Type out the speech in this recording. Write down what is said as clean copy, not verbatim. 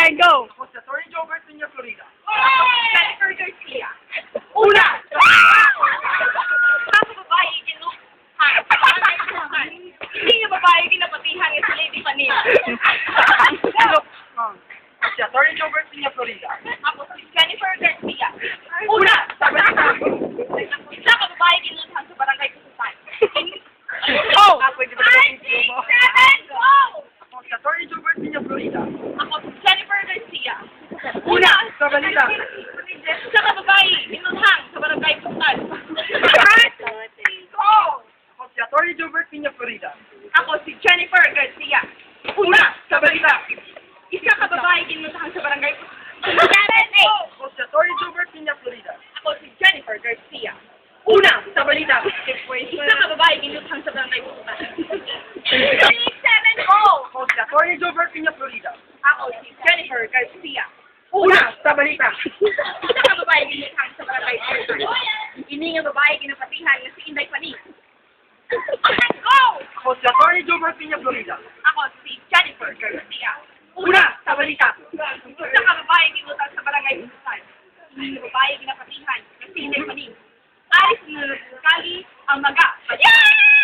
Okay, go! Ako si Atty. Jobert Piña Florida. Jennifer Garcia. Una! Kaso babae, hindi niya babae, kinapatihan niya si Lady Panila. Ako si Atty. Jobert Piña Florida. Ako si Jennifer Garcia. Una! Sabi na Isa ka babae, kinultahan sa barangay Kusutan. Oh! Pwede ba 5, 6, 7, go! Ako si Atty. Jobert Piña Florida. Ako si Jennifer Garcia. Una! Sa balita. Isa ka babae, kinultahan sa barangay Kusutan. Go! Ako si Atty. Jobert Piña Florida. Ako si Jennifer Garcia. Una! Sa balita. Isa ka babae, kinultahan sa barangay Kusutan. 7, 8. Ako si Atty. Jobert Piña Florida. Ako si Jennifer Garcia. Una! Sa balita. Isa ka babae, kinultahan sa barangay Kusutan. 6, 7, go! Ako si Atty. Jobert Piña Florida. Ako si Jennifer Garcia. Una! Sa balita. Isa ka babae, kinultahan sa barangay Kusutan. Ini nga babae, kinapatihan na si Inday Panis. Go! Ako si Atty. Jobert Piña Florida. Ako si Jennifer Garcia. Una! Sa balita. Isa ka babae, kinultahan sa barangay Kusutan. Ini nga babae, kinapatihan na si Inday Panis. Alis na nagkali ang maga. Yay!